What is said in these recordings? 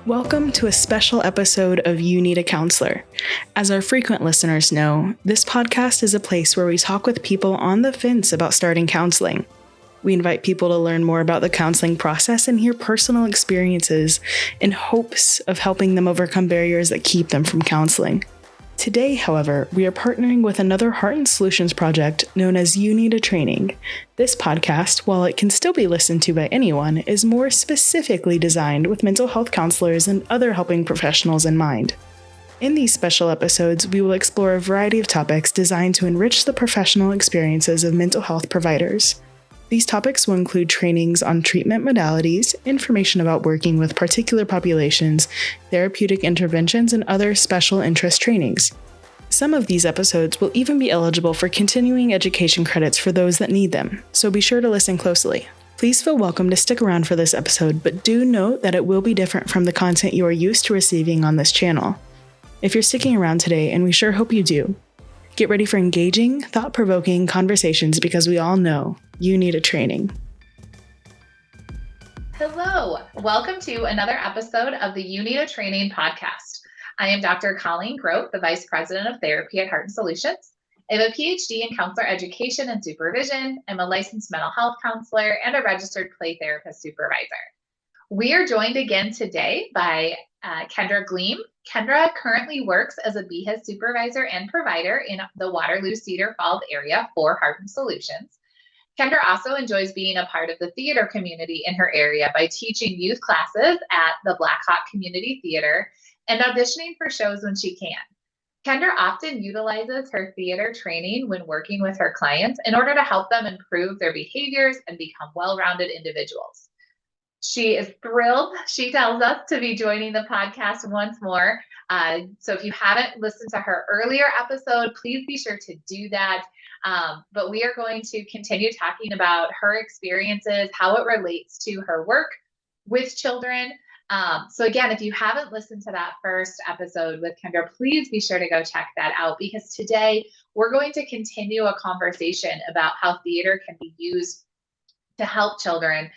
Welcome to a special episode of You Need a Counselor. As our frequent listeners know, this podcast is a place where we talk with people on the fence about starting counseling. We invite people to learn more about the counseling process and hear personal experiences in hopes of helping them overcome barriers that keep them from counseling. Today, however, we are partnering with another Heart and Solutions project known as You Need a Training. This podcast, while it can still be listened to by anyone, is more specifically designed with mental health counselors and other helping professionals in mind. In these special episodes, we will explore a variety of topics designed to enrich the professional experiences of mental health providers. These topics will include trainings on treatment modalities, information about working with particular populations, therapeutic interventions, and other special interest trainings. Some of these episodes will even be eligible for continuing education credits for those that need them, so be sure to listen closely. Please feel welcome to stick around for this episode, but do note that it will be different from the content you are used to receiving on this channel. If you're sticking around today, and we sure hope you do, get ready for engaging, thought-provoking conversations because we all know you need a training. Hello, welcome to another episode of the You Need a Training podcast. I am Dr. Colleen Grote, the Vice President of Therapy at Heart and Solutions. I have a PhD in counselor education and supervision. I'm a licensed mental health counselor and a registered play therapist supervisor. We are joined again today by Kendra Gliem. Kendra currently works as a BHIS supervisor and provider in the Waterloo-Cedar Falls area for Heart and Solutions. Kendra also enjoys being a part of the theater community in her area by teaching youth classes at the Black Hawk Community Theater and auditioning for shows when she can. Kendra often utilizes her theater training when working with her clients in order to help them improve their behaviors and become well-rounded individuals. She is thrilled, she tells us, to be joining the podcast once more. So if you haven't listened to her earlier episode, please be sure to do that. But we are going to continue talking about her experiences, how it relates to her work with children. So again, if you haven't listened to that first episode with Kendra, please be sure to go check that out, because today we're going to continue a conversation about how theater can be used to help children,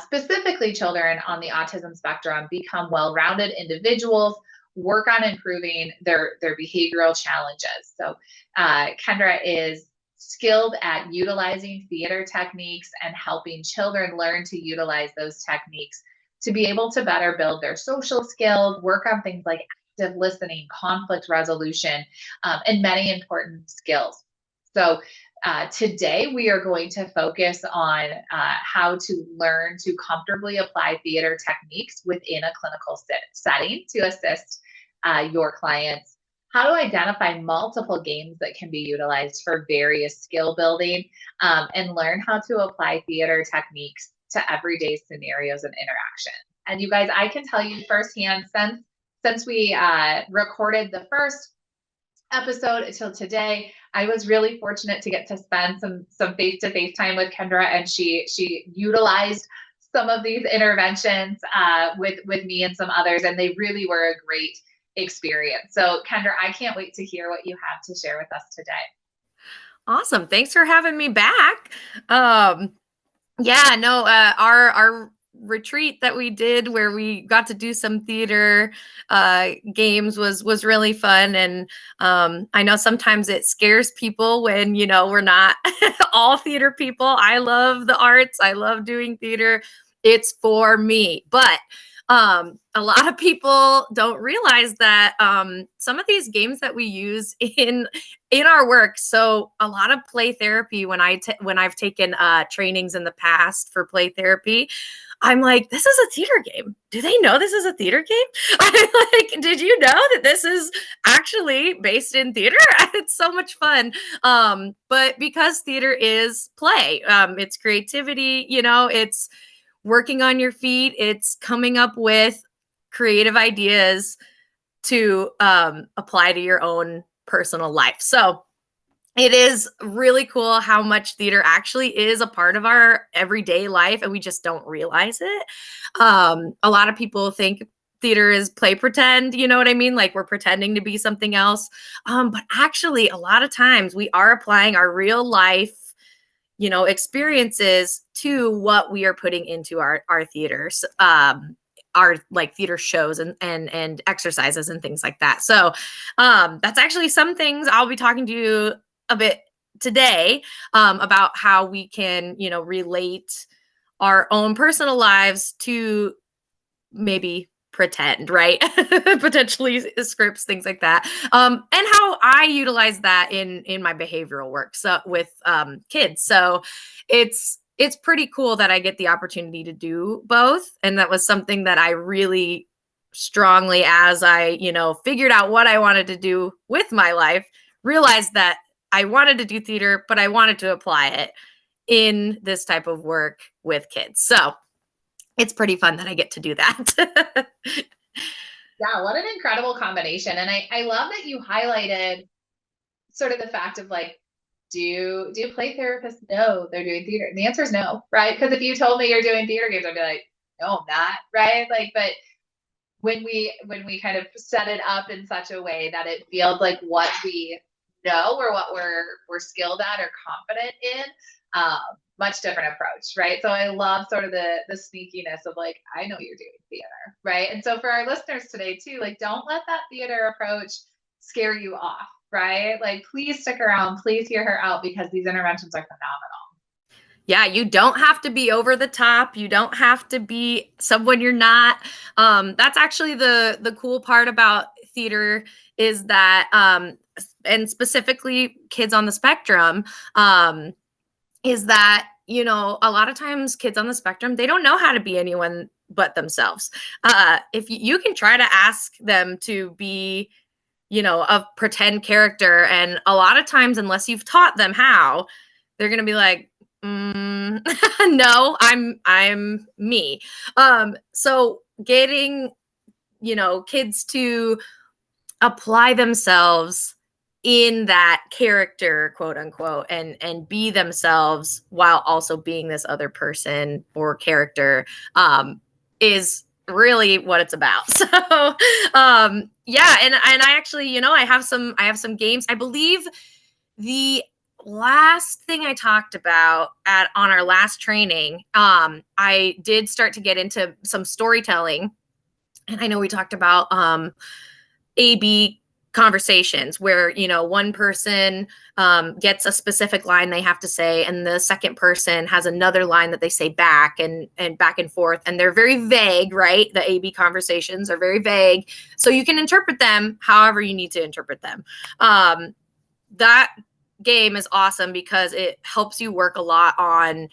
specifically children on the autism spectrum, become well-rounded individuals, work on improving their behavioral challenges. So Kendra is skilled at utilizing theater techniques and helping children learn to utilize those techniques to be able to better build their social skills, work on things like active listening, conflict resolution, and many important skills. So today we are going to focus on how to learn to comfortably apply theater techniques within a clinical setting to assist your clients, how to identify multiple games that can be utilized for various skill building, and learn how to apply theater techniques to everyday scenarios and interaction. And you guys, I can tell you firsthand, since we recorded the first episode until today, I was really fortunate to get to spend some face-to-face time with Kendra, and she utilized some of these interventions with me and some others, and they really were a great experience. So Kendra, I can't wait to hear what you have to share with us today. Awesome. Thanks for having me back. Our retreat that we did where we got to do some theater games was really fun. And I know sometimes it scares people when, we're not all theater people. I love the arts. I love doing theater. It's for me. But a lot of people don't realize that some of these games that we use in our work. So a lot of play therapy, when I've taken trainings in the past for play therapy, I'm like, this is a theater game. Do they know this is a theater game? I'm like, did you know that this is actually based in theater? It's so much fun. But because theater is play, it's creativity, it's working on your feet, it's coming up with creative ideas to apply to your own personal life. So it is really cool how much theater actually is a part of our everyday life, and we just don't realize it. A lot of people think theater is play pretend, you know what I mean? Like we're pretending to be something else. But actually, a lot of times we are applying our real life, experiences to what we are putting into our theaters. our like theater shows and exercises and things like that. So that's actually some things I'll be talking to you a bit today about how we can, relate our own personal lives to maybe pretend, right? Potentially scripts, things like that. And how I utilize that in my behavioral work with kids. So it's pretty cool that I get the opportunity to do both. And that was something that I really strongly, as I, figured out what I wanted to do with my life, realized that I wanted to do theater, but I wanted to apply it in this type of work with kids. So it's pretty fun that I get to do that. Yeah, what an incredible combination. And I love that you highlighted sort of the fact of like, do play therapists know they're doing theater? And the answer is no, right? Because if you told me you're doing theater games, I'd be like, no, I'm not, right? Like, but when we kind of set it up in such a way that it feels like what we know or what we're skilled at or confident in, much different approach, right? So I love sort of the sneakiness of like, I know you're doing theater, right? And so for our listeners today too, like, don't let that theater approach scare you off, right? Like, please stick around, please hear her out, because these interventions are phenomenal. Yeah, you don't have to be over the top. You don't have to be someone you're not. That's actually the cool part about theater is that, and specifically kids on the spectrum, is that, a lot of times kids on the spectrum, they don't know how to be anyone but themselves. If you can try to ask them to be, a pretend character, and a lot of times, unless you've taught them how, they're going to be like, no, I'm me. So getting, kids to apply themselves in that character, quote unquote, and be themselves while also being this other person or character, is really what it's about. So yeah, and I actually, I have some games. I believe the last thing I talked about on our last training, I did start to get into some storytelling. And I know we talked about A/B conversations where, one person gets a specific line they have to say, and the second person has another line that they say back, and back and forth. And they're very vague, right? The A/B conversations are very vague. So you can interpret them however you need to interpret them. That game is awesome because it helps you work a lot on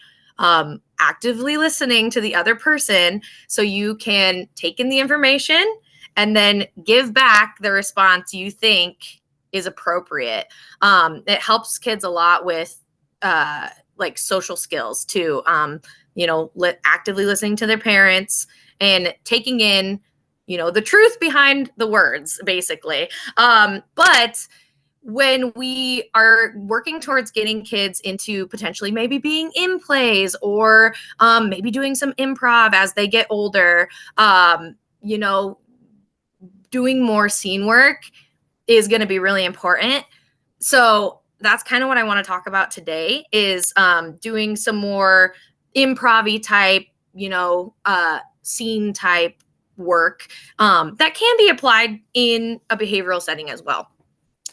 actively listening to the other person, so you can take in the information and then give back the response you think is appropriate. It helps kids a lot with like social skills too. Actively listening to their parents and taking in, the truth behind the words, basically. But when we are working towards getting kids into potentially maybe being in plays or maybe doing some improv as they get older, doing more scene work is going to be really important. So that's kind of what I want to talk about today is doing some more improv-y type, scene type work that can be applied in a behavioral setting as well.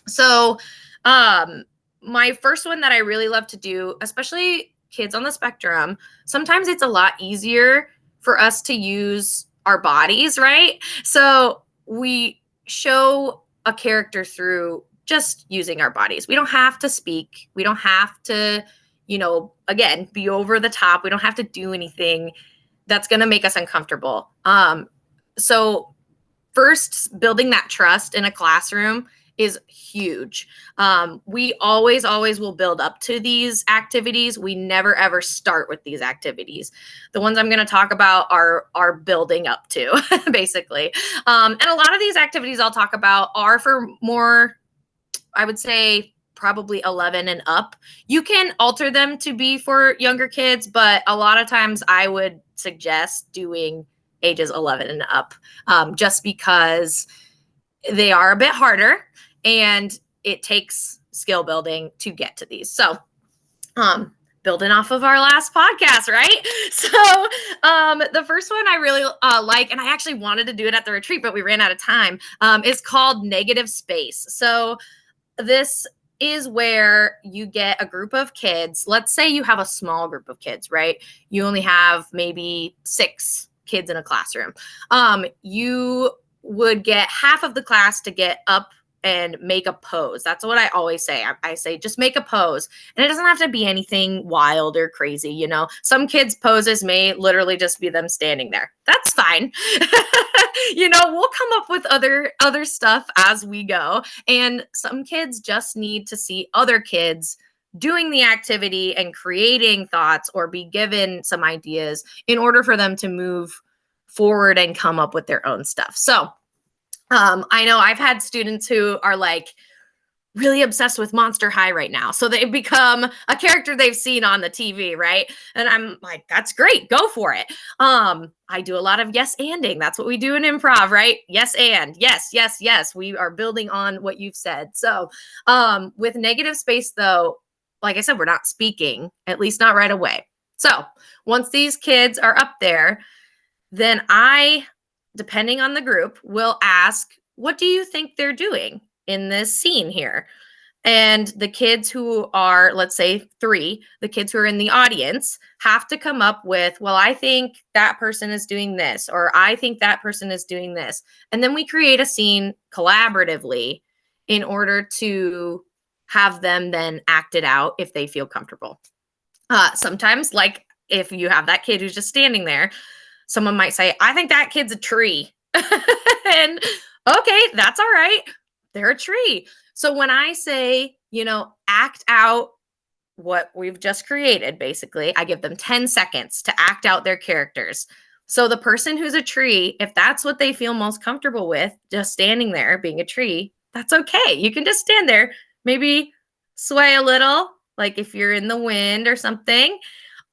So my first one that I really love to do, especially kids on the spectrum, sometimes it's a lot easier for us to use our bodies, right? So we show a character through just using our bodies. We don't have to speak. We don't have to, again, be over the top. We don't have to do anything that's going to make us uncomfortable. So first, building that trust in a classroom is huge. We always will build up to these activities. We never ever start with these activities. The ones I'm going to talk about are building up to, basically. And a lot of these activities I'll talk about are for more, I would say, probably 11 and up. You can alter them to be for younger kids, but a lot of times I would suggest doing ages 11 and up, just because they are a bit harder and it takes skill building to get to these. So building off of our last podcast, right? So the first one I really like, and I actually wanted to do it at the retreat, but we ran out of time, is called negative space. So this is where you get a group of kids. Let's say you have a small group of kids, right? You only have maybe 6 kids in a classroom. You would get half of the class to get up and make a pose. That's what I always say. I say, just make a pose. And it doesn't have to be anything wild or crazy. You know, some kids' poses may literally just be them standing there. That's fine. You know, we'll come up with other stuff as we go. And some kids just need to see other kids doing the activity and creating thoughts or be given some ideas in order for them to move forward and come up with their own stuff. So I know I've had students who are like really obsessed with Monster High right now. So they've become a character they've seen on the TV, right? And I'm like, that's great. Go for it. I do a lot of yes anding. That's what we do in improv, right? Yes and yes, yes, yes. We are building on what you've said. So with negative space though, like I said, we're not speaking, at least not right away. So once these kids are up there, then I, depending on the group, will ask, what do you think they're doing in this scene here? And the kids who are, let's say 3, the kids who are in the audience have to come up with, well, I think that person is doing this, or I think that person is doing this. And then we create a scene collaboratively in order to have them then act it out if they feel comfortable. Sometimes, like if you have that kid who's just standing there, someone might say, I think that kid's a tree. And okay, that's all right. They're a tree. So when I say, you know, act out what we've just created, basically, I give them 10 seconds to act out their characters. So the person who's a tree, if that's what they feel most comfortable with, just standing there being a tree, that's okay. You can just stand there, maybe sway a little, like if you're in the wind or something,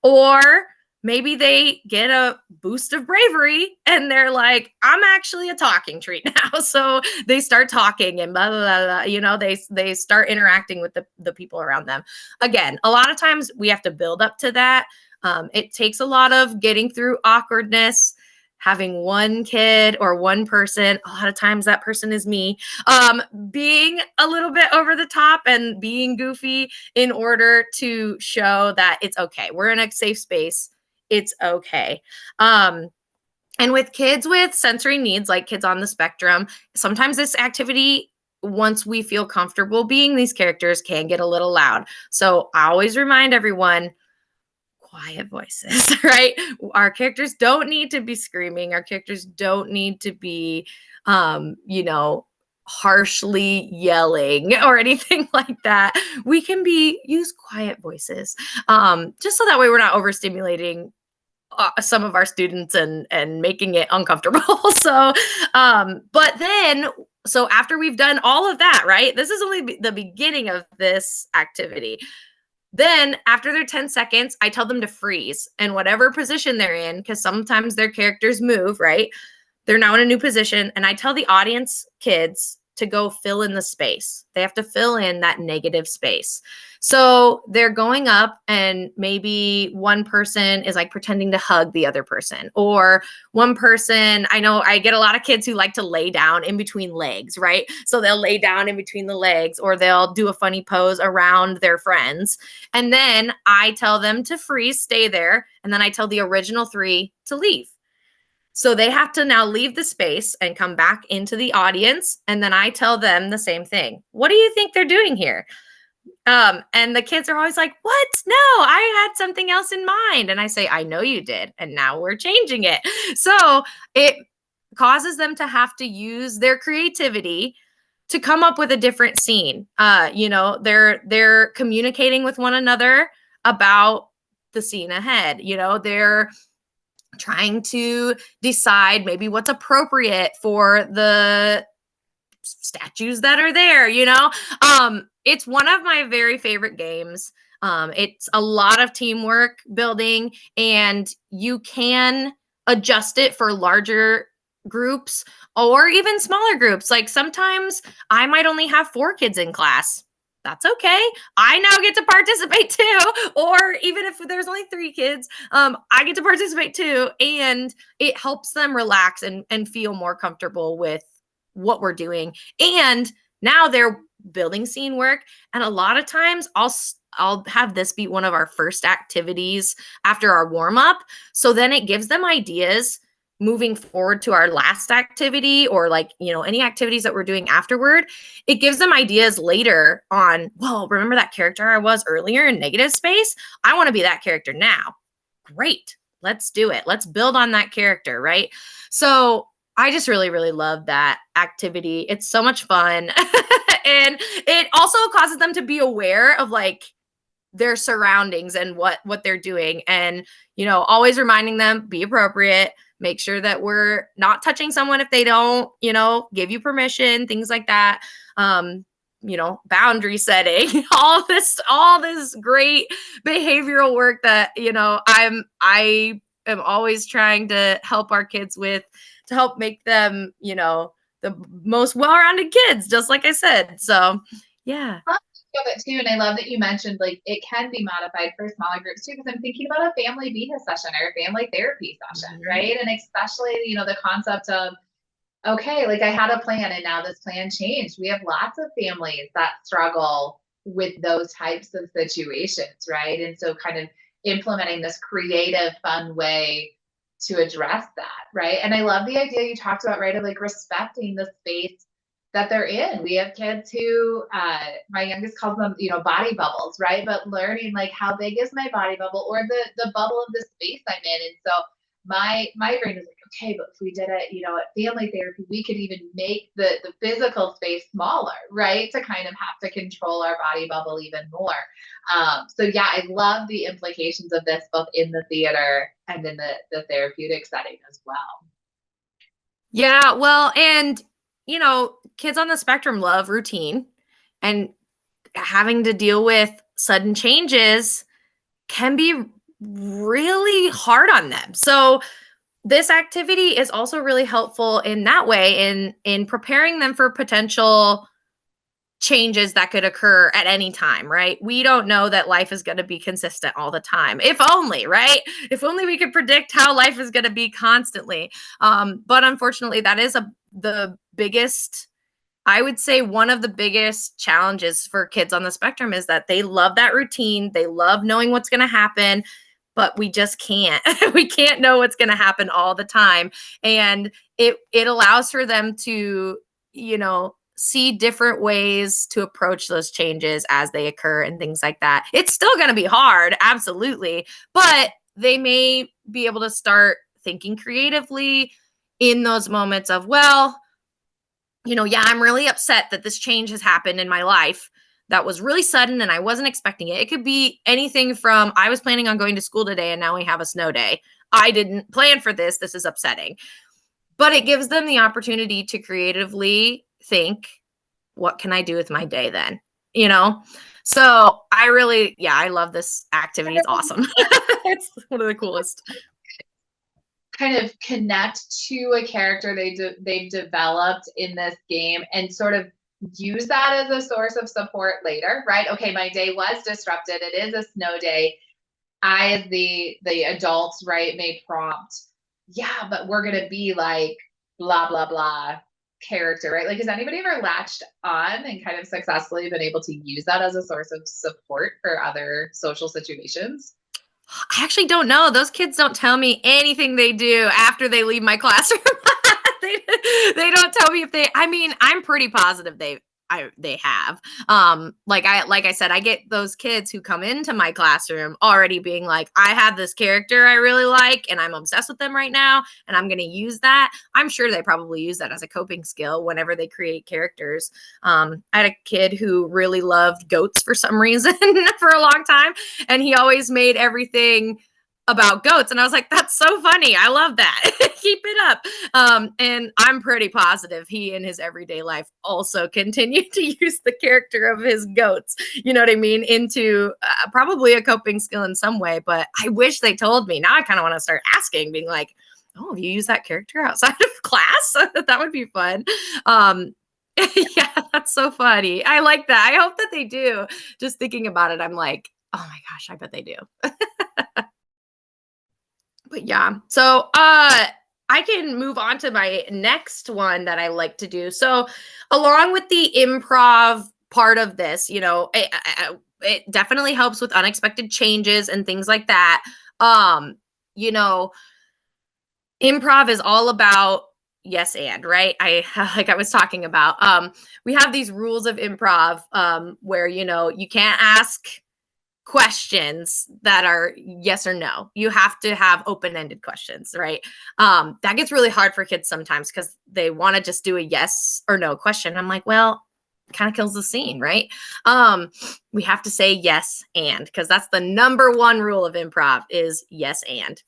or maybe they get a boost of bravery and they're like, I'm actually a talking tree now. So they start talking and blah, blah, blah, blah. You know, they start interacting with the people around them. Again, a lot of times we have to build up to that. It takes a lot of getting through awkwardness, having one kid or one person, a lot of times that person is me, being a little bit over the top and being goofy in order to show that it's okay. We're in a safe space. It's okay. And with kids with sensory needs, like kids on the spectrum, sometimes this activity, once we feel comfortable being these characters, can get a little loud. So I always remind everyone, quiet voices, right? Our characters don't need to be screaming. Our characters don't need to be, you know, harshly yelling or anything like that. We can use quiet voices, just so that way we're not overstimulating some of our students and making it uncomfortable. So, but then, so after we've done all of that, right? This is only the beginning of this activity. Then after their 10 seconds, I tell them to freeze and whatever position they're in, because sometimes their characters move, right? They're now in a new position. And I tell the audience kids to go fill in the space. They have to fill in that negative space. So they're going up and maybe one person is like pretending to hug the other person, or one person, I know I get a lot of kids who like to lay down in between legs, right? So they'll lay down in between the legs, or they'll do a funny pose around their friends. And then I tell them to freeze, stay there. And then I tell the original 3 to leave. So they have to now leave the space and come back into the audience. And then I tell them the same thing. What do you think they're doing here? And the kids are always like, what? No, I had something else in mind. And I say, I know you did. And now we're changing it. So it causes them to have to use their creativity to come up with a different scene. You know, they're communicating with one another about the scene ahead. You know, they're trying to decide maybe what's appropriate for the statues that are there, you know. It's one of my very favorite games. It's a lot of teamwork building, and you can adjust it for larger groups or even smaller groups. Like sometimes I might only have 4 kids in class. that's okay. I now get to participate too. Or even if there's only 3 kids, I get to participate too. And it helps them relax and feel more comfortable with what we're doing. And now they're building scene work. And a lot of times I'll have this be one of our first activities after our warm up. So then it gives them ideas moving forward to our last activity, or like, any activities that we're doing afterward. It gives them ideas later on. Well, remember that character I was earlier in negative space? I want to be that character now. Great. Let's do it. Let's build on that character, right? So I just really, really love that activity. It's so much fun. And it also causes them to be aware of like their surroundings and what they're doing. And, always reminding them, be appropriate, make sure that we're not touching someone if they don't, give you permission, things like that. Boundary setting, all this great behavioral work that, I am always trying to help our kids with, to help make them, the most well-rounded kids, just like I said. So, yeah. Of it too, and I love that you mentioned like it can be modified for smaller groups too, because I'm thinking about a family Vita session or a family therapy session, right? And especially the concept of, okay, like I had a plan and now this plan changed. We have lots of families that struggle with those types of situations, right? And so kind of implementing this creative, fun way to address that, right? And I love the idea you talked about, right, of like respecting the space that they're in. We have kids who, my youngest calls them, body bubbles, right? But learning like how big is my body bubble, or the bubble of the space I'm in. And so my brain is like, okay, but if we did it, at family therapy, we could even make the physical space smaller, right? To kind of have to control our body bubble even more. So yeah, I love the implications of this both in the theater and in the therapeutic setting as well. Yeah, well, and kids on the spectrum love routine, and having to deal with sudden changes can be really hard on them. So this activity is also really helpful in that way, in preparing them for potential changes that could occur at any time, right? We don't know that life is going to be consistent all the time. If only, right? If only we could predict how life is going to be constantly. But unfortunately, that is the biggest, I would say one of the biggest challenges for kids on the spectrum is that they love that routine. They love knowing what's going to happen, but we just can't. We can't know what's going to happen all the time. And it allows for them to, see different ways to approach those changes as they occur and things like that. It's still going to be hard, absolutely, but they may be able to start thinking creatively in those moments of, well, yeah, I'm really upset that this change has happened in my life that was really sudden and I wasn't expecting it. It could be anything from, I was planning on going to school today and now we have a snow day. I didn't plan for this. This is upsetting. But it gives them the opportunity to creatively think, what can I do with my day then? So I love this activity. It's awesome. It's one of the coolest. Kind of connect to a character they've developed in this game and sort of use that as a source of support later, right? Okay, my day was disrupted. It is a snow day. I, as the adults, right, may prompt, yeah, but we're going to be like blah, blah, blah character, right? Like, has anybody ever latched on and kind of successfully been able to use that as a source of support for other social situations? I actually don't know. Those kids don't tell me anything they do after they leave my classroom. they don't tell me I'm pretty positive they have. Like I said, I get those kids who come into my classroom already being like, I have this character I really like and I'm obsessed with them right now and I'm going to use that. I'm sure they probably use that as a coping skill whenever they create characters. I had a kid who really loved goats for some reason for a long time, and he always made everything about goats. And I was like, that's so funny. I love that. Keep it up. And I'm pretty positive he in his everyday life also continued to use the character of his goats, you know what I mean, into probably a coping skill in some way. But I wish they told me. Now I kind of want to start asking, being like, oh, have you used that character outside of class? That would be fun. Yeah, that's so funny. I like that. I hope that they do. Just thinking about it, I'm like, oh my gosh, I bet they do. But yeah, so I can move on to my next one that I like to do. So along with the improv part of this, it definitely helps with unexpected changes and things like that. Um, you know, Improv is all about yes and, right? I like I was talking about. We have these rules of improv where you can't ask questions that are yes or no. You have to have open-ended questions, right? That gets really hard for kids sometimes because they want to just do a yes or no question. I'm like, well, kind of kills the scene, right? We have to say yes and, because that's the number one rule of improv is yes and.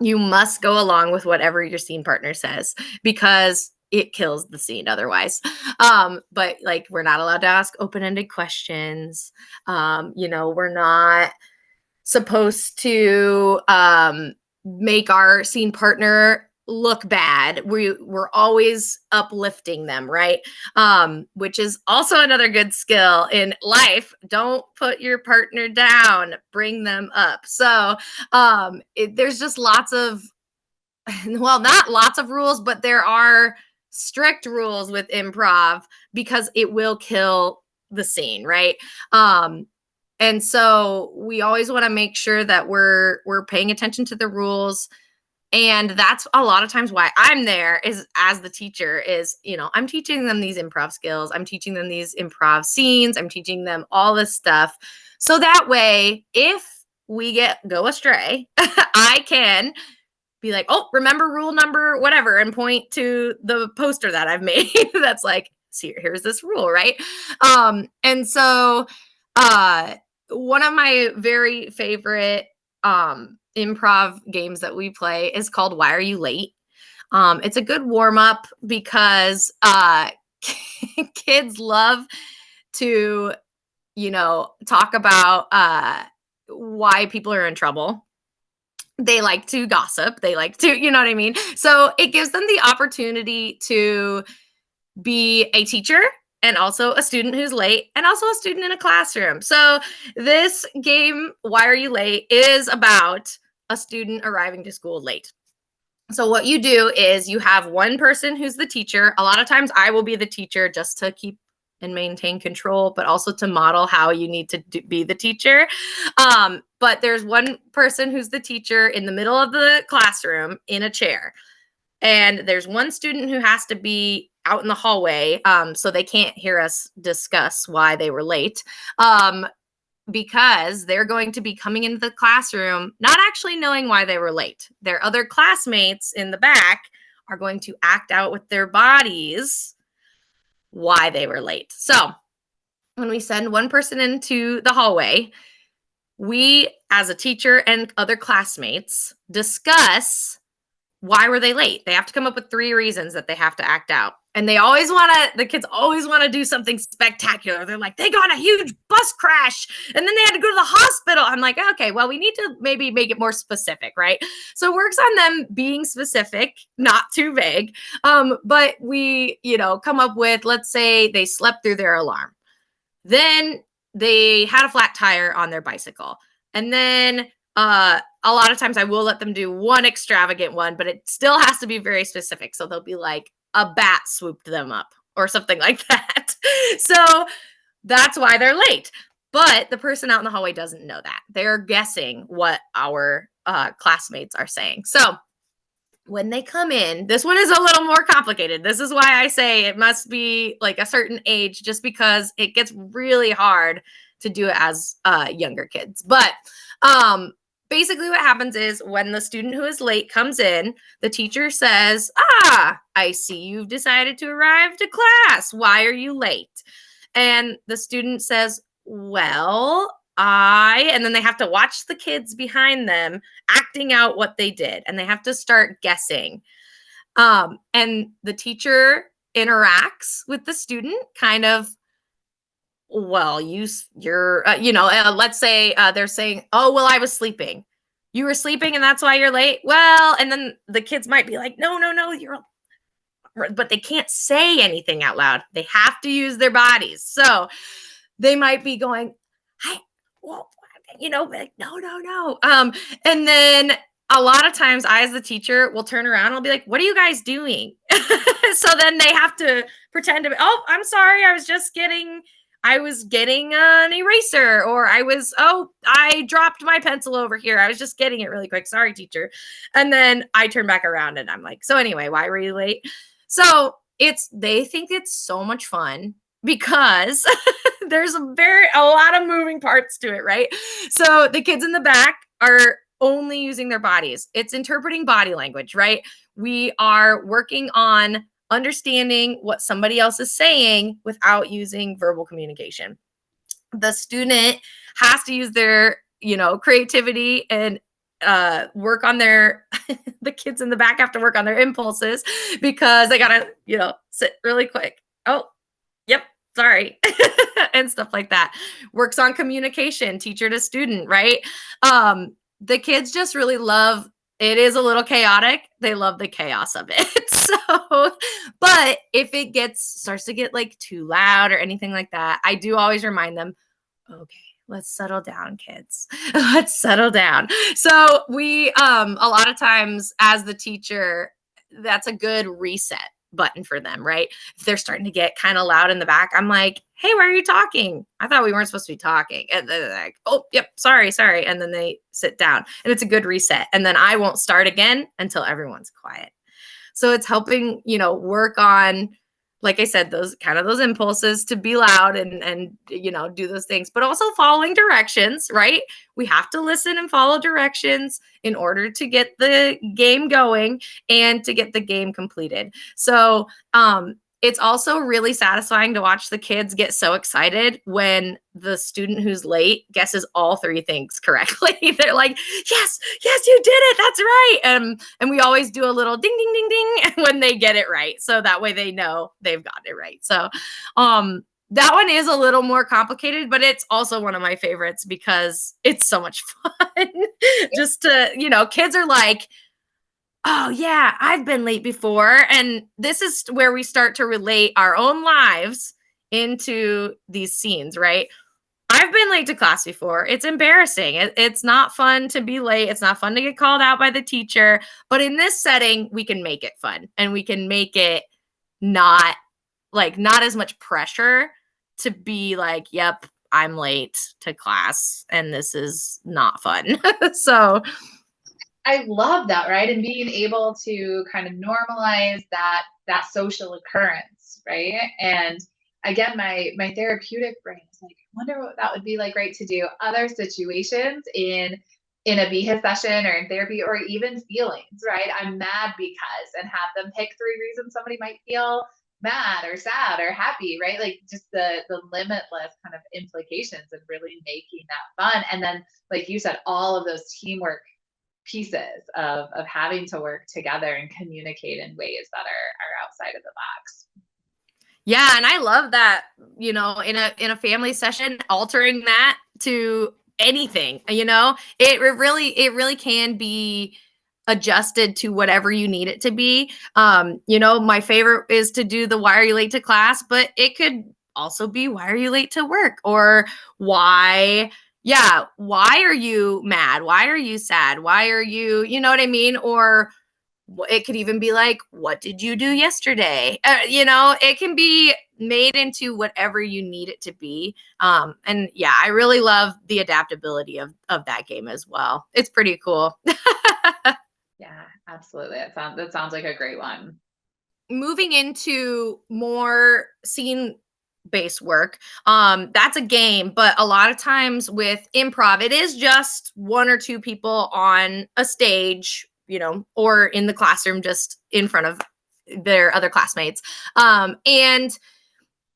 You must go along with whatever your scene partner says because it kills the scene otherwise. But like, we're not allowed to ask open-ended questions. We're not supposed to make our scene partner look bad. We're always uplifting them, right? Which is also another good skill in life. Don't put your partner down, bring them up. So there's just lots of, well, not lots of rules, but there are strict rules with improv because it will kill the scene, right? And so we always want to make sure that we're paying attention to the rules. And that's a lot of times why I'm there is as the teacher is, I'm teaching them these improv skills. I'm teaching them these improv scenes. I'm teaching them all this stuff. So that way, if we go astray, I can be like, oh, remember rule number whatever, and point to the poster that I've made that's like, see, here's this rule, right? And so one of my very favorite improv games that we play is called Why Are You Late? It's a good warm-up because kids love to, talk about why people are in trouble. They like to gossip. They like to, you know what I mean? So it gives them the opportunity to be a teacher and also a student who's late and also a student in a classroom. So this game, Why Are You Late, is about a student arriving to school late. So what you do is you have one person who's the teacher. A lot of times I will be the teacher just to keep and maintain control, but also to model how you need to be the teacher. But there's one person who's the teacher in the middle of the classroom in a chair. And there's one student who has to be out in the hallway so they can't hear us discuss why they were late. Because they're going to be coming into the classroom not actually knowing why they were late. Their other classmates in the back are going to act out with their bodies why they were late. So when we send one person into the hallway, we, as a teacher and other classmates, discuss why were they late. They have to come up with 3 reasons that they have to act out. And the kids always want to do something spectacular. They're like, they got a huge bus crash and then they had to go to the hospital. I'm like, okay, well, we need to maybe make it more specific, right? So it works on them being specific, not too vague. But we, come up with, let's say they slept through their alarm. Then they had a flat tire on their bicycle. And then a lot of times I will let them do one extravagant one, but it still has to be very specific. So they'll be like, a bat swooped them up or something like that. So that's why they're late. But the person out in the hallway doesn't know that. They're guessing what our classmates are saying. So when they come in, this one is a little more complicated. This is why I say it must be like a certain age, just because it gets really hard to do it as younger kids. But basically what happens is when the student who is late comes in, the teacher says, I see you've decided to arrive to class. Why are you late? And the student says, well, and then they have to watch the kids behind them acting out what they did, and they have to start guessing. And the teacher interacts with the student kind of, well, let's say they're saying, oh, well, I was sleeping. You were sleeping and that's why you're late? Well, and then the kids might be like, no, but they can't say anything out loud. They have to use their bodies. So they might be going, "Hey, well, like, no." And then a lot of times I, as the teacher, will turn around and I'll be like, "What are you guys doing?" So then they have to pretend to be, "Oh, I'm sorry. I was getting an eraser," or I dropped my pencil over here. I was just getting it really quick. Sorry, teacher. And then I turn back around and I'm like, "So anyway, why were you late?" So they think it's so much fun because there's a lot of moving parts to it, right? So the kids in the back are only using their bodies. It's interpreting body language, right? We are working on understanding what somebody else is saying without using verbal communication. The student has to use their, creativity and work on their the kids in the back have to work on their impulses because they gotta, sit really quick. Oh, yep, sorry. And stuff like that. Works on communication, teacher to student, right? The kids just really love it. Is a little chaotic. They love the chaos of it. So, but if it starts to get like too loud or anything like that, I do always remind them, okay, let's settle down, kids. Let's settle down. So we a lot of times as the teacher, that's a good reset button for them, right? If they're starting to get kind of loud in the back, I'm like, "Hey, why are you talking? I thought we weren't supposed to be talking." And they're like, "Oh, yep, sorry." And then they sit down and it's a good reset. And then I won't start again until everyone's quiet. So it's helping, work on, like I said, those impulses to be loud and do those things, but also following directions, right? We have to listen and follow directions in order to get the game going and to get the game completed. So it's also really satisfying to watch the kids get so excited when the student who's late guesses all three things correctly. They're like, yes, you did it. That's right. And we always do a little ding, ding, ding, ding when they get it right. So that way they know they've got it right. So that one is a little more complicated, but it's also one of my favorites because it's so much fun. Just to, kids are like, "Oh, yeah, I've been late before." And this is where we start to relate our own lives into these scenes, right? I've been late to class before. It's embarrassing. It's not fun to be late. It's not fun to get called out by the teacher. But in this setting, we can make it fun and we can make it not as much pressure to be like, "Yep, I'm late to class and this is not fun." So I love that, right? And being able to kind of normalize that social occurrence, right? And again, my therapeutic brain is like, I wonder what that would be like, right? To do other situations in a BHIS session or in therapy, or even feelings, right? I'm mad because, and have them pick 3 reasons somebody might feel mad or sad or happy, right? Like just the limitless kind of implications of really making that fun. And then, like you said, all of those teamwork pieces of having to work together and communicate in ways that are outside of the box. yeah, and I love that, in a family session, altering that to anything, it really can be adjusted to whatever you need it to be. My favorite is to do the "why are you late to class," but it could also be "why are you late to work?" or why are you mad? Why are you sad? Why are you know what I mean? Or it could even be like, "What did you do yesterday?" It can be made into whatever you need it to be. And yeah, I really love the adaptability of that game as well. It's pretty cool. Yeah, absolutely. That sounds like a great one. Moving into more scene based work, that's a game, but a lot of times with improv, it is just 1 or 2 people on a stage, or in the classroom just in front of their other classmates. And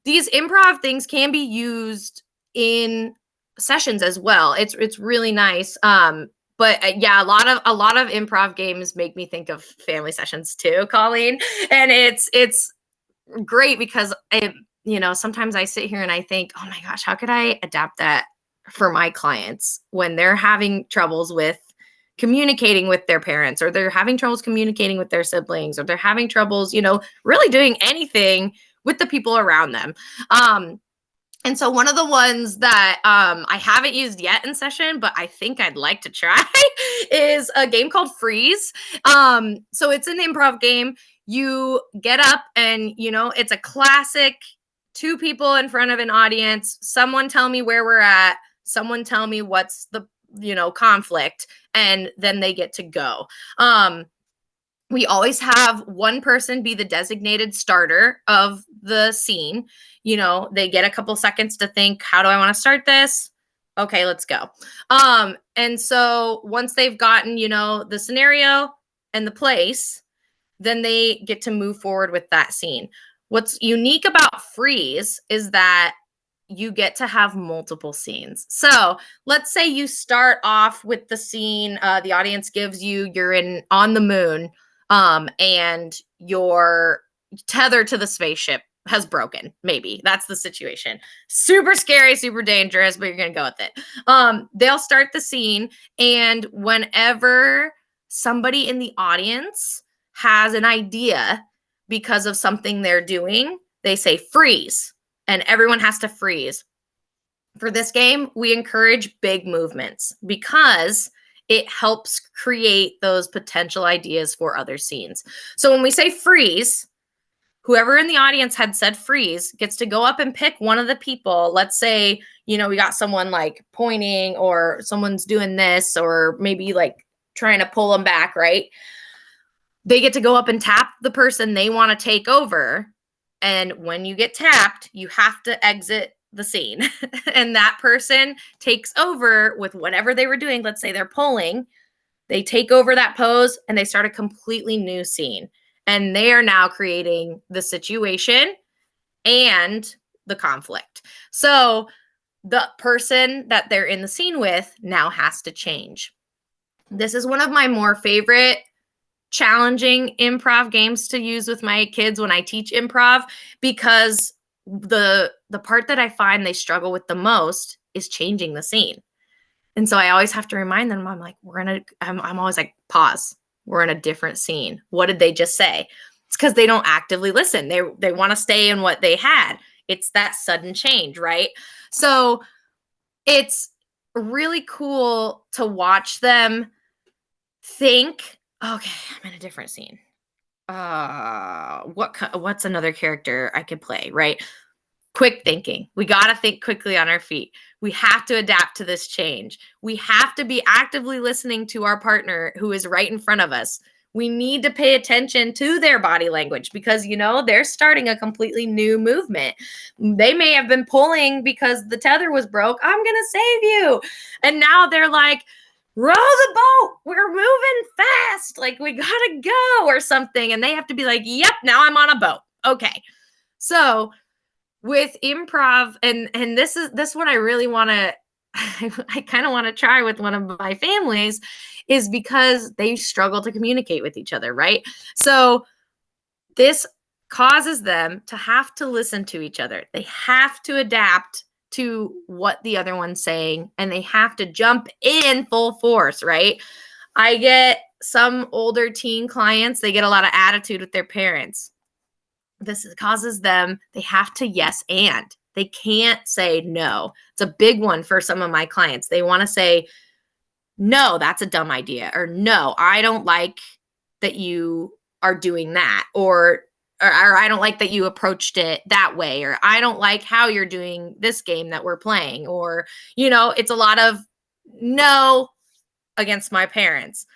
these improv things can be used in sessions as well. It's really nice. But yeah, a lot of improv games make me think of family sessions too, Colleen. And it's great because sometimes I sit here and I think, "Oh my gosh, how could I adapt that for my clients when they're having troubles with communicating with their parents, or they're having troubles communicating with their siblings, or they're having troubles, really doing anything with the people around them. And so one of the ones that I haven't used yet in session, but I think I'd like to try is a game called Freeze. So it's an improv game. You get up and, it's a classic 2 people in front of an audience. Someone tell me where we're at. Someone tell me what's the, conflict. And then they get to go. We always have one person be the designated starter of the scene. They get a couple seconds to think, how do I want to start this? Okay, let's go. And so once they've gotten, the scenario and the place, then they get to move forward with that scene. What's unique about Freeze is that you get to have multiple scenes. So let's say you start off with the scene, the audience gives you're on the moon, and your tether to the spaceship has broken. Maybe that's the situation. Super scary, super dangerous, but you're going to go with it. They'll start the scene, and whenever somebody in the audience has an idea because of something they're doing, they say freeze, and everyone has to freeze. For this game, we encourage big movements because it helps create those potential ideas for other scenes. So when we say freeze, whoever in the audience had said freeze gets to go up and pick one of the people. Let's say, we got someone like pointing, or someone's doing this, or maybe like trying to pull them back, right? They get to go up and tap the person they want to take over. And when you get tapped, you have to exit the scene. And that person takes over with whatever they were doing. Let's say they're pulling. They take over that pose and they start a completely new scene. And they are now creating the situation and the conflict. So the person that they're in the scene with now has to change. This is one of my more favorite challenging improv games to use with my kids when I teach improv, because the part that I find they struggle with the most is changing the scene. And so I always have to remind them, I'm like, I'm always like, pause. We're in a different scene. What did they just say? It's because they don't actively listen. They want to stay in what they had. It's that sudden change, right? So it's really cool to watch them think, okay, I'm in a different scene. What's another character I could play, right? Quick thinking. We got to think quickly on our feet. We have to adapt to this change. We have to be actively listening to our partner who is right in front of us. We need to pay attention to their body language because, they're starting a completely new movement. They may have been pulling because the tether was broke. I'm going to save you. And now they're like, row the boat. We're moving fast. Like, we got to go or something. And they have to be like, yep, now I'm on a boat. Okay. So with improv, and this one I really want to, I kind of want to try with one of my families, is because they struggle to communicate with each other, right? So this causes them to have to listen to each other. They have to adapt to what the other one's saying, and they have to jump in full force, right? I get some older teen clients, they get a lot of attitude with their parents. This causes them, they have to yes and. They can't say no. It's a big one for some of my clients. They want to say, no, that's a dumb idea, or no, I don't like that you are doing that, or I don't like that you approached it that way, or I don't like how you're doing this game that we're playing, or, it's a lot of no against my parents.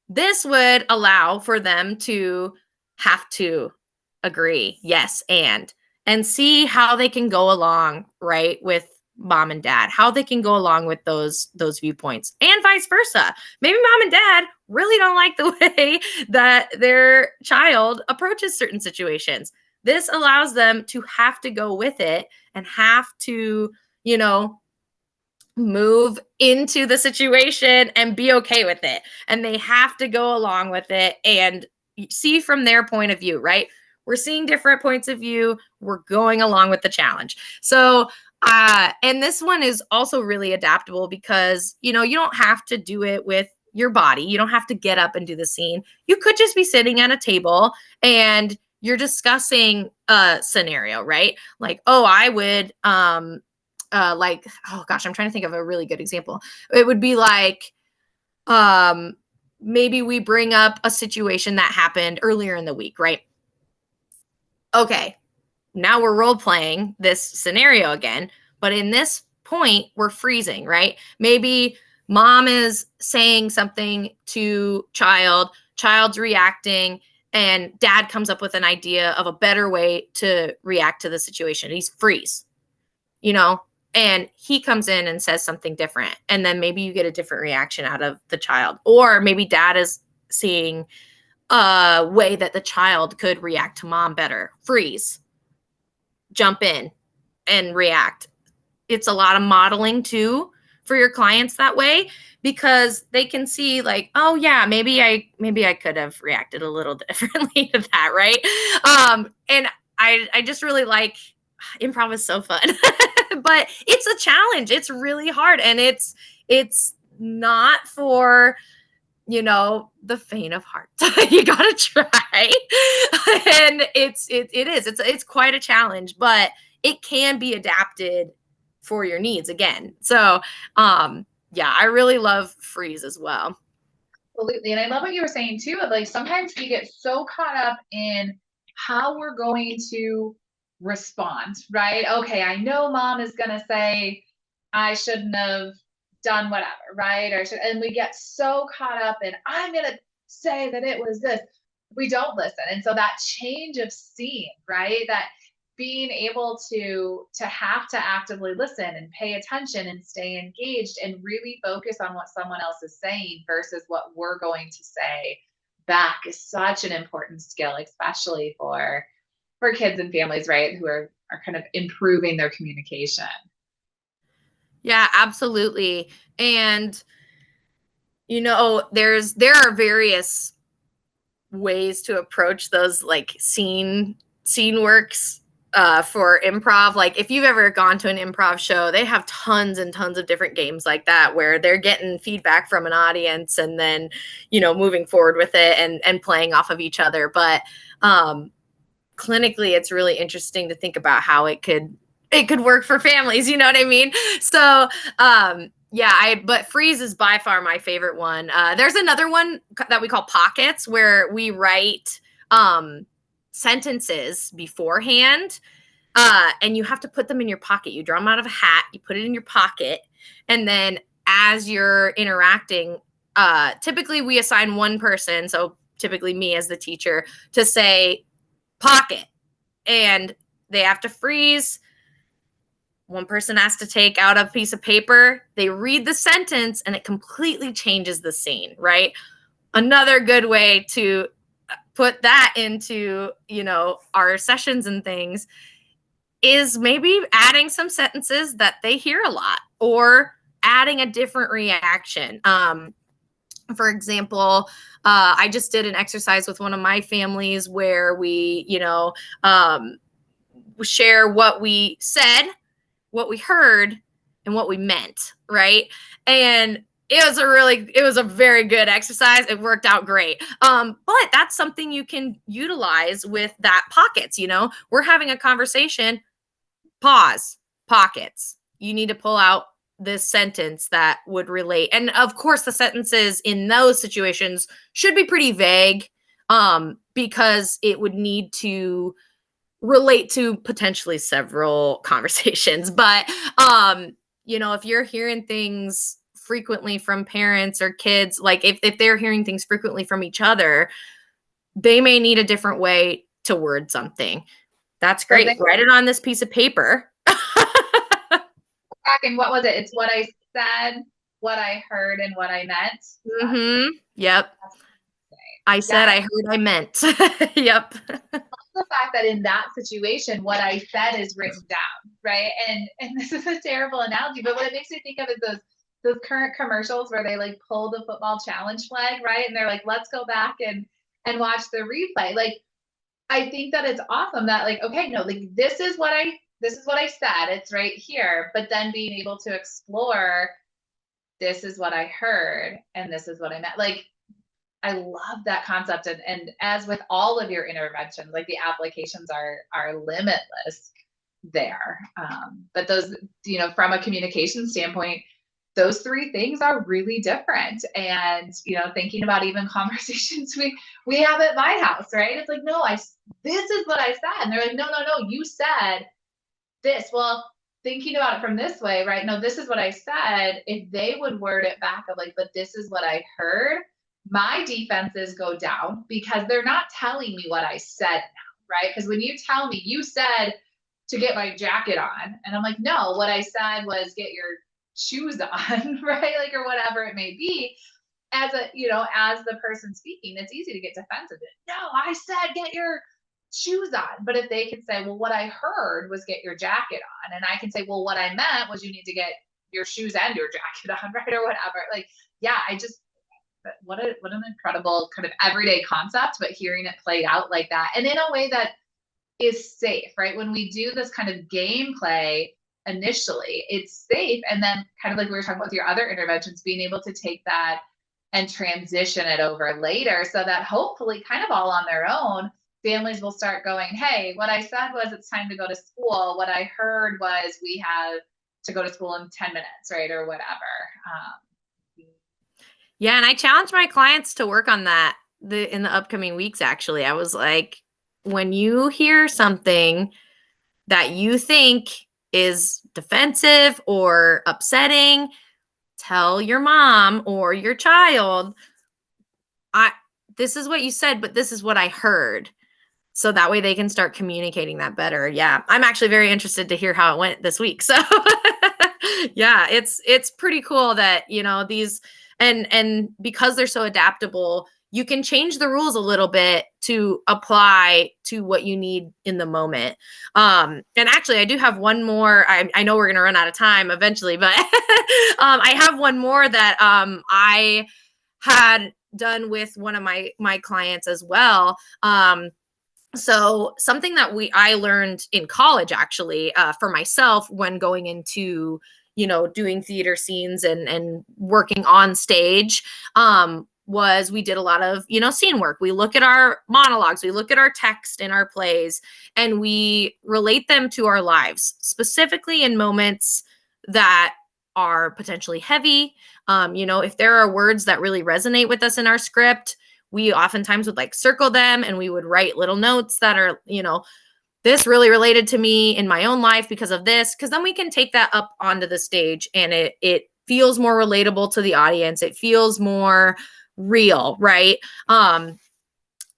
This would allow for them to have to agree, yes, and see how they can go along, right, with mom and dad, how they can go along with those viewpoints, and vice versa. Maybe mom and dad really don't like the way that their child approaches certain situations. This allows them to have to go with it and have to, move into the situation and be okay with it. And they have to go along with it and see from their point of view, right? We're seeing different points of view. We're going along with the challenge. So, and this one is also really adaptable because, you don't have to do it with your body. You don't have to get up and do the scene. You could just be sitting at a table and you're discussing a scenario, right? Like, oh, I would like, oh gosh, I'm trying to think of a really good example. It would be like, maybe we bring up a situation that happened earlier in the week, right? Okay, now we're role playing this scenario again, but in this point, we're freezing, right? Maybe mom is saying something to child's reacting, and dad comes up with an idea of a better way to react to the situation. He's freeze, you know, and he comes in and says something different. And then maybe you get a different reaction out of the child. Or maybe dad is seeing a way that the child could react to mom better. Freeze, jump in and react. It's a lot of modeling too for your clients that way, because they can see like, oh yeah, maybe I could have reacted a little differently to that, right? And I just really like, improv is so fun. But it's a challenge. It's really hard, and it's not for, you know, the faint of heart. You gotta try. And it's quite a challenge, but it can be adapted for your needs again. So yeah, I really love freeze as well. Absolutely. And I love what you were saying too, of like sometimes we get so caught up in how we're going to respond, right? Okay, I know mom is gonna say I shouldn't have done whatever, right? And we get so caught up in I'm gonna say that it was this. We don't listen. And so that change of scene, right? That being able to have to actively listen and pay attention and stay engaged and really focus on what someone else is saying versus what we're going to say back is such an important skill, especially for kids and families, right, who are kind of improving their communication. Yeah, absolutely. And you know, there are various ways to approach those like scene works for improv. Like if you've ever gone to an improv show, they have tons and tons of different games like that where they're getting feedback from an audience and then, you know, moving forward with it and playing off of each other. But clinically, it's really interesting to think about how it could work for families. You know what I mean? So yeah, but freeze is by far my favorite one. There's another one that we call pockets, where we write sentences beforehand, and you have to put them in your pocket. You draw them out of a hat, you put it in your pocket, and then as you're interacting, typically we assign one person, so typically me as the teacher, to say pocket, and they have to freeze. One person has to take out a piece of paper, they read the sentence, and it completely changes the scene, right? Another good way to put that into, you know, our sessions and things is maybe adding some sentences that they hear a lot, or adding a different reaction. For example, I just did an exercise with one of my families where we, you know, share what we said, what we heard, and what we meant, right? And it was a very good exercise. It worked out great. But that's something you can utilize with that pockets, you know. We're having a conversation, pause, pockets. You need to pull out this sentence that would relate. And of course, the sentences in those situations should be pretty vague, because it would need to relate to potentially several conversations. But you know, if you're hearing things frequently from parents or kids, like if they're hearing things frequently from each other, they may need a different way to word something. That's So great. Write it on this piece of paper. back and what was it? It's what I said, what I heard, and what I meant. Mm-hmm. Yep. I said, Yeah. I heard, I meant. Yep. The fact that in that situation, what I said is written down, right? And this is a terrible analogy, but what it makes me think of is those current commercials where they like pull the football challenge flag, right? And they're like, let's go back and watch the replay. Like, I think that it's awesome that like, okay, no, like this is what I said. It's right here. But then being able to explore this is what I heard and this is what I meant. Like, I love that concept. And as with all of your interventions, like the applications are limitless there. But those, from a communication standpoint, those three things are really different. And, thinking about even conversations we have at my house, right? It's like, no, this is what I said. And they're like, no, you said this. Well, thinking about it from this way, right? No, this is what I said. If they would word it back of like, but this is what I heard, my defenses go down because they're not telling me what I said now, right? Because when you tell me, you said to get my jacket on, and I'm like, no, what I said was get your shoes on, right? Like, or whatever it may be. As the person speaking, it's easy to get defensive. No, I said get your shoes on. But if they can say, well, what I heard was get your jacket on, and I can say, well, what I meant was you need to get your shoes and your jacket on, right? Or whatever. Like, yeah, what an incredible kind of everyday concept, but hearing it played out like that and in a way that is safe, right? When we do this kind of gameplay initially, it's safe. And then kind of like we were talking about with your other interventions, being able to take that and transition it over later so that hopefully kind of all on their own, families will start going, hey, what I said was it's time to go to school. What I heard was we have to go to school in 10 minutes, right? Or whatever. Yeah. And I challenge my clients to work on that in the upcoming weeks. Actually, I was like, when you hear something that you think is defensive or upsetting, tell your mom or your child, this is what you said, but this is what I heard. So that way they can start communicating that better. Yeah. I'm actually very interested to hear how it went this week. So yeah, it's pretty cool that, these and because they're so adaptable, you can change the rules a little bit to apply to what you need in the moment. And actually I do have one more. I know we're going to run out of time eventually, but I have one more that I had done with one of my clients as well. So something that I learned in college, actually, for myself when going into, doing theater scenes and working on stage, was we did a lot of, scene work. We look at our monologues, we look at our text in our plays, and we relate them to our lives, specifically in moments that are potentially heavy. If there are words that really resonate with us in our script, we oftentimes would like circle them and we would write little notes that are, this really related to me in my own life because of this, because then we can take that up onto the stage and it feels more relatable to the audience. It feels more real, right?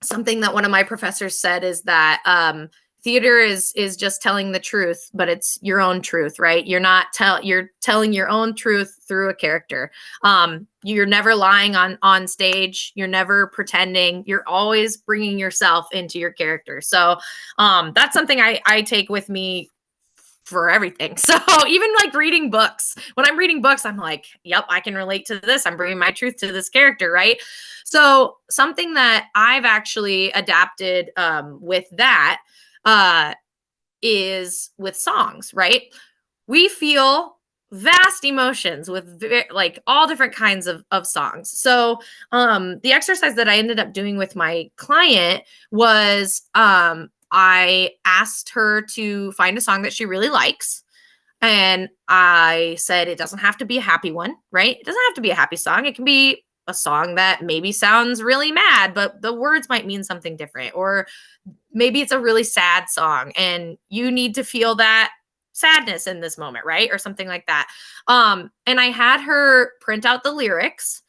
Something that one of my professors said is that theater is just telling the truth, but it's your own truth, right? You're telling your own truth through a character. You're never lying on stage. You're never pretending. You're always bringing yourself into your character. So that's something I take with me for everything. So even like reading books, when I'm reading books, I'm like, yep, I can relate to this. I'm bringing my truth to this character, right? So something that I've actually adapted with that is with songs, right? We feel vast emotions with like all different kinds of songs. So the exercise that I ended up doing with my client was I asked her to find a song that she really likes. And I said, it doesn't have to be a happy one, right? It doesn't have to be a happy song. It can be a song that maybe sounds really mad, but the words might mean something different. Or maybe it's a really sad song and you need to feel that sadness in this moment, right? Or something like that. And I had her print out the lyrics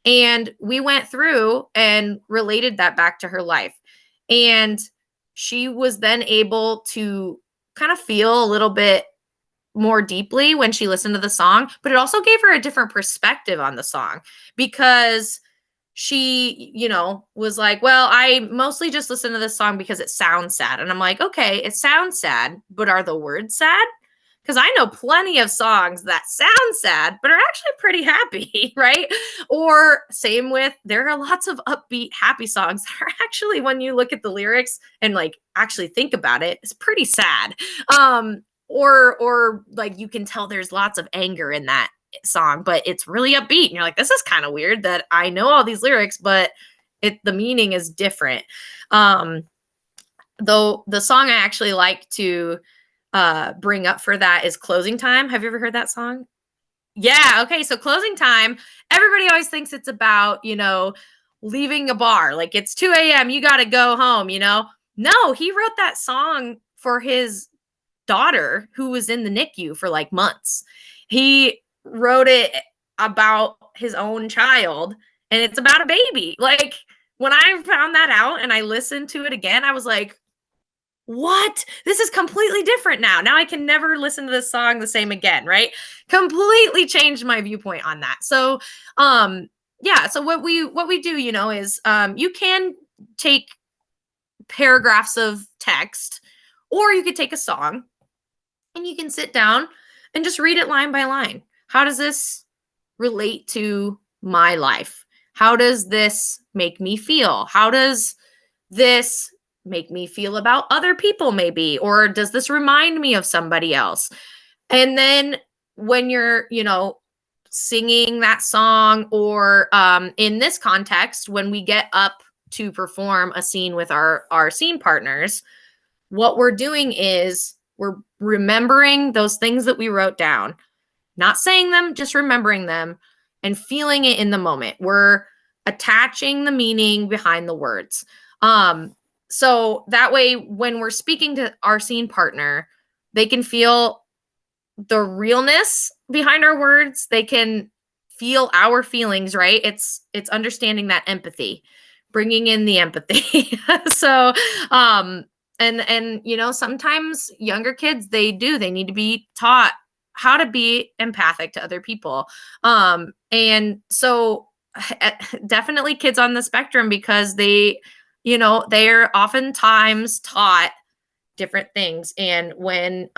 and we went through and related that back to her life. And she was then able to kind of feel a little bit more deeply when she listened to the song, but it also gave her a different perspective on the song because she, was like, well, I mostly just listen to this song because it sounds sad. And I'm like, okay, it sounds sad, but are the words sad? Because I know plenty of songs that sound sad, but are actually pretty happy, right? Or same with, there are lots of upbeat, happy songs that are actually, when you look at the lyrics and like actually think about it, it's pretty sad. Or like you can tell there's lots of anger in that song, but it's really upbeat. And you're like, this is kind of weird that I know all these lyrics, but the meaning is different. Though the song I actually like to bring up for that is Closing Time. Have you ever heard that song? Yeah. Okay. So Closing Time, everybody always thinks it's about, leaving a bar. Like it's 2 a.m. You got to go home, No, he wrote that song for his daughter who was in the NICU for like months. He wrote it about his own child, and it's about a baby. Like when I found that out and I listened to it again, I was like, what? This is completely different now. Now I can never listen to this song the same again, right? Completely changed my viewpoint on that. So, yeah, so what we do, is you can take paragraphs of text, or you could take a song and you can sit down and just read it line by line. How does this relate to my life? How does this make me feel? How does this make me feel about other people, maybe? Or does this remind me of somebody else? And then when you're, singing that song, or in this context, when we get up to perform a scene with our scene partners, what we're doing is we're remembering those things that we wrote down, not saying them, just remembering them and feeling it in the moment. We're attaching the meaning behind the words. So that way, when we're speaking to our scene partner, they can feel the realness behind our words. They can feel our feelings, right? It's understanding that empathy, bringing in the empathy. So, and sometimes younger kids, they need to be taught how to be empathic to other people. And so definitely kids on the spectrum, because they're oftentimes taught different things. And when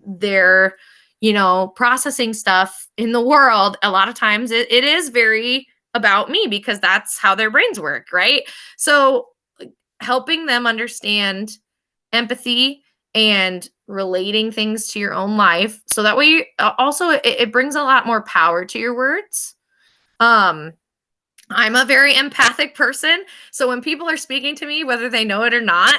they're processing stuff in the world, a lot of times it is very about me, because that's how their brains work, right? So helping them understand empathy and relating things to your own life, so that way also it brings a lot more power to your words. I'm a very empathic person. So when people are speaking to me, whether they know it or not,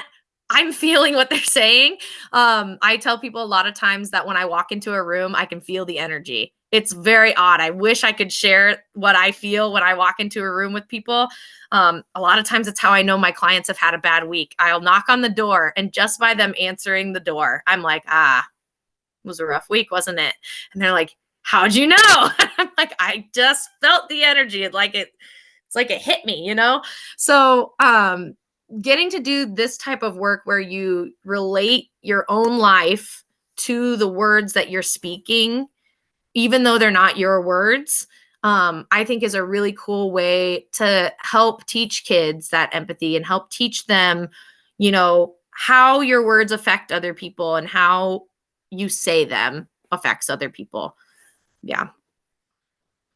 I'm feeling what they're saying. I tell people a lot of times that when I walk into a room, I can feel the energy. It's very odd. I wish I could share what I feel when I walk into a room with people. A lot of times it's how I know my clients have had a bad week. I'll knock on the door, and just by them answering the door, I'm like, it was a rough week, wasn't it? And they're like, how'd you know? I'm like, I just felt the energy. It's like it hit me, So getting to do this type of work where you relate your own life to the words that you're speaking, even though they're not your words, I think is a really cool way to help teach kids that empathy, and help teach them, how your words affect other people, and how you say them affects other people. Yeah.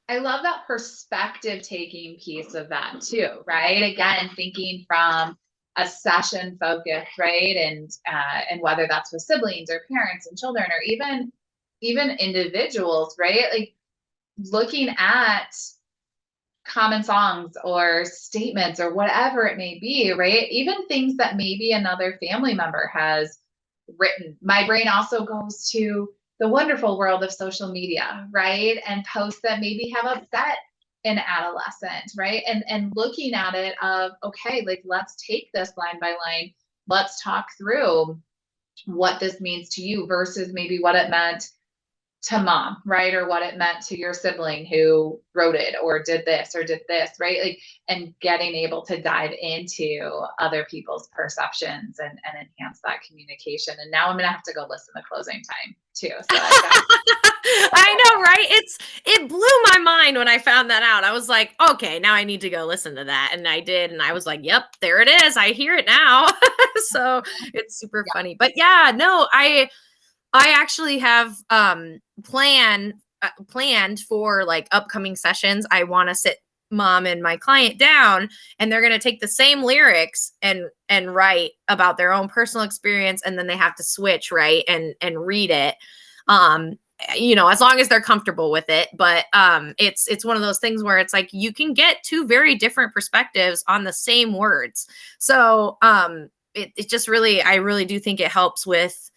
I love that perspective taking piece of that too, right? Again, thinking from a session focus, right? And whether that's with siblings or parents and children, or even individuals, right? Like looking at common songs or statements or whatever it may be, right? Even things that maybe another family member has written. My brain also goes to the wonderful world of social media, right? And posts that maybe have upset an adolescent, right? And looking at it of, okay, like let's take this line by line. Let's talk through what this means to you versus maybe what it meant to mom, right? Or what it meant to your sibling who wrote it or did this, right? Like, and getting able to dive into other people's perceptions and enhance that communication. And now I'm going to have to go listen to Closing Time too. So I know, right? It blew my mind when I found that out. I was like, okay, now I need to go listen to that. And I did. And I was like, yep, there it is. I hear it now. So it's super funny. But yeah, no, I actually have planned for like upcoming sessions. I want to sit mom and my client down, and they're going to take the same lyrics and write about their own personal experience, and then they have to switch, right, and read it. as long as they're comfortable with it. But it's one of those things where it's like you can get two very different perspectives on the same words. So it just really, I really do think it helps with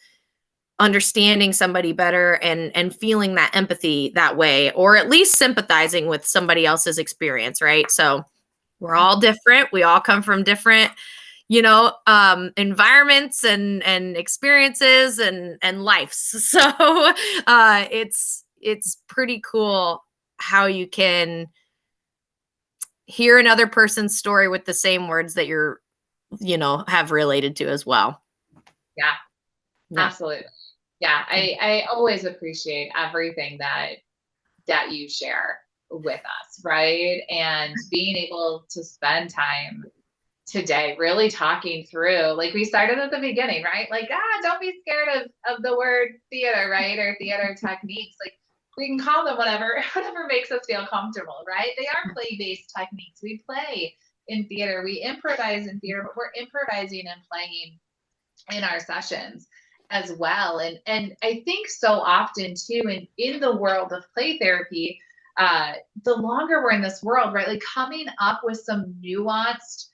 understanding somebody better and feeling that empathy that way, or at least sympathizing with somebody else's experience, right? So we're all different. We all come from different environments and experiences and lives. So it's pretty cool how you can hear another person's story with the same words that you're have related to as well. Yeah. Absolutely. Yeah. I always appreciate everything that you share with us, right? And being able to spend time today really talking through, like we started at the beginning, right? Like, don't be scared of the word theater, right? Or theater techniques. Like we can call them whatever makes us feel comfortable, right? They are play-based techniques. We play in theater, we improvise in theater, but we're improvising and playing in our sessions as well. And I think so often too, in the world of play therapy, the longer we're in this world, right? Like coming up with some nuanced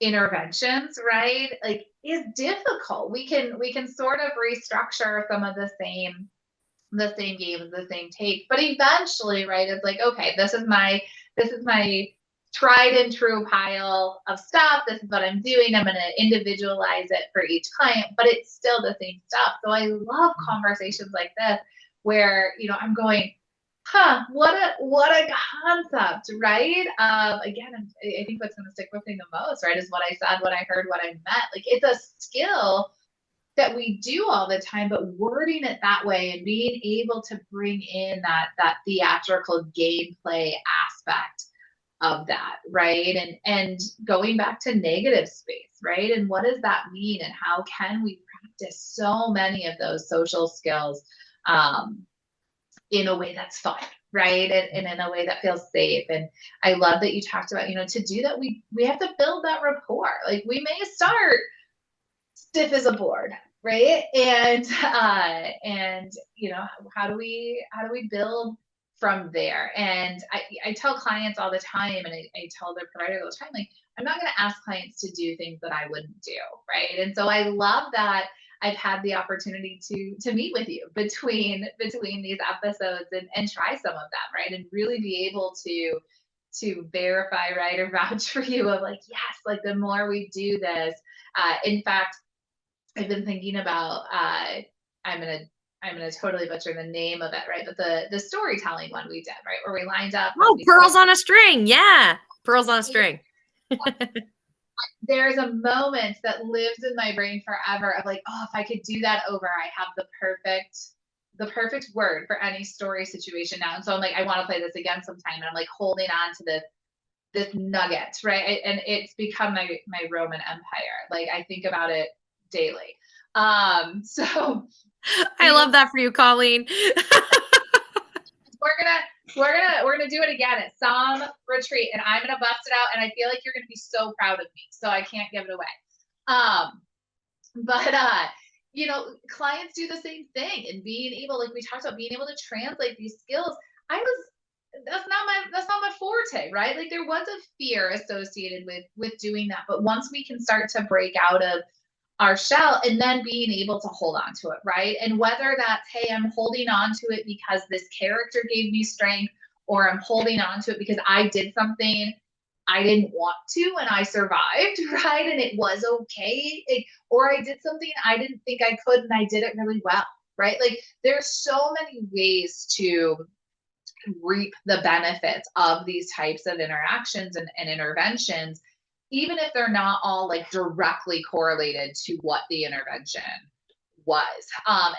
interventions, right? Like is difficult. We can sort of restructure some of the same games, the same takes, but eventually, right, it's like, okay, this is my tried and true pile of stuff. This is what I'm doing. I'm going to individualize it for each client, but it's still the same stuff. So I love conversations like this where, I'm going, what a concept, right? Again, I think what's going to stick with me the most, right, is what I said, what I heard, what I meant. Like it's a skill that we do all the time, but wording it that way and being able to bring in that theatrical gameplay aspect of that, right? And going back to negative space, right? And what does that mean? And how can we practice so many of those social skills in a way that's fun, right? And in a way that feels safe. And I love that you talked about, to do that, we have to build that rapport. Like we may start stiff as a board, right? And how do we build from there? And I tell clients all the time, and I tell their provider all the time, like I'm not going to ask clients to do things that I wouldn't do, right? And so I love that I've had the opportunity to meet with you between these episodes and try some of that, right? And really be able to verify, right, or vouch for you of like, yes, like the more we do this, in fact, I've been thinking about, I'm gonna totally butcher the name of it, right? But the storytelling one we did, right, where we lined up. Oh, Pearls on a String, yeah, Pearls on a String. There's a moment that lives in my brain forever of like, oh, if I could do that over, I have the perfect word for any story situation now. And so I'm like, I want to play this again sometime, and I'm like holding on to this nugget, right? And it's become my Roman Empire. Like I think about it daily. So I love that for you, Colleen. we're gonna do it again at some retreat, and I'm gonna bust it out, and I feel like you're gonna be so proud of me. So I can't give it away. But clients do the same thing, and being able, like we talked about, being able to translate these skills. That's not my forte, right? Like there was a fear associated with doing that, but once we can start to break out of our shell and then being able to hold on to it, right? And whether that's, hey, I'm holding on to it because this character gave me strength, or I'm holding on to it because I did something I didn't want to and I survived, right? And it was okay. Or I did something I didn't think I could and I did it really well, right? Like there's so many ways to reap the benefits of these types of interactions and interventions, even if they're not all like directly correlated to what the intervention was.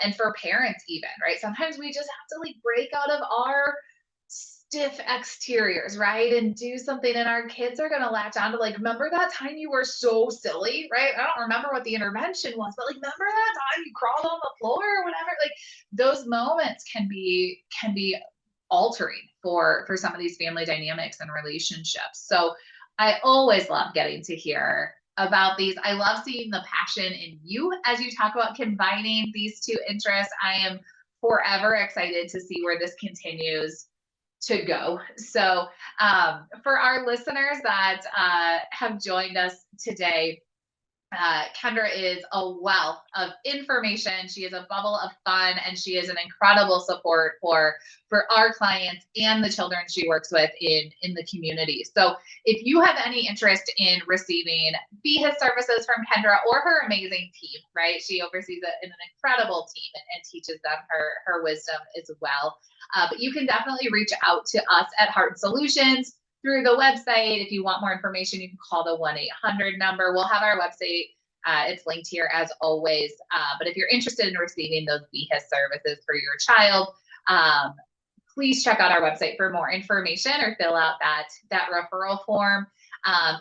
And for parents even, right? Sometimes we just have to like break out of our stiff exteriors, right? And do something, and our kids are going to latch on to like, remember that time you were so silly, right? I don't remember what the intervention was, but like, remember that time you crawled on the floor or whatever? Like those moments can be altering for some of these family dynamics and relationships. So I always love getting to hear about these. I love seeing the passion in you as you talk about combining these two interests. I am forever excited to see where this continues to go. So for our listeners that have joined us today, Kendra is a wealth of information. She is a bubble of fun, and she is an incredible support for our clients and the children she works with in the community. So if you have any interest in receiving BHIS services from Kendra or her amazing team, right? She oversees an incredible team and teaches them her wisdom as well. But you can definitely reach out to us at Heart Solutions through the website. If you want more information, you can call the 1-800 number. We'll have our website. It's linked here as always. But if you're interested in receiving those BHIS services for your child, please check out our website for more information or fill out that referral form.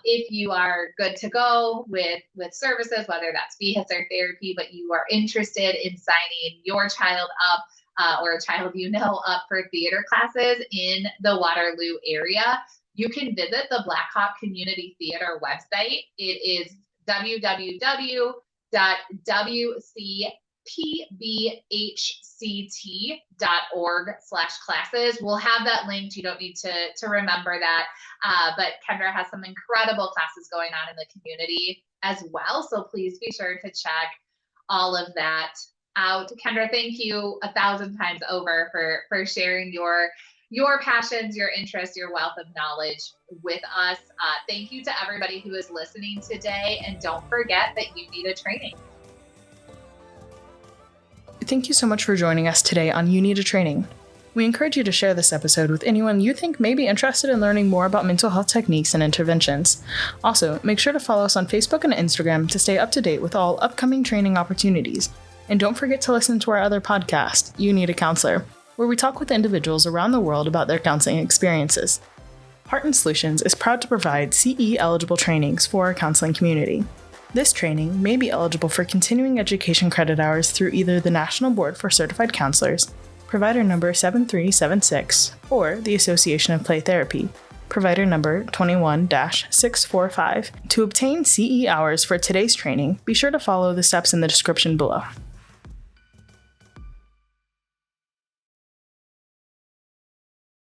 If you are good to go with services, whether that's BHIS or therapy, but you are interested in signing your child up or a child you know up for theater classes in the Waterloo area, you can visit the Black Hawk Community Theater website. It is www.wcpbhct.org/classes. We'll have that linked. You don't need to remember that. But Kendra has some incredible classes going on in the community as well. So please be sure to check all of that out. Kendra, thank you 1,000 times over for sharing your passions, your interests, your wealth of knowledge with us. Thank you to everybody who is listening today. And don't forget that you need a training. Thank you so much for joining us today on You Need a Training. We encourage you to share this episode with anyone you think may be interested in learning more about mental health techniques and interventions. Also, make sure to follow us on Facebook and Instagram to stay up to date with all upcoming training opportunities. And don't forget to listen to our other podcast, You Need a Counselor, where we talk with individuals around the world about their counseling experiences. Heart Solutions is proud to provide CE-eligible trainings for our counseling community. This training may be eligible for continuing education credit hours through either the National Board for Certified Counselors, provider number 7376, or the Association of Play Therapy, provider number 21-645. To obtain CE hours for today's training, be sure to follow the steps in the description below.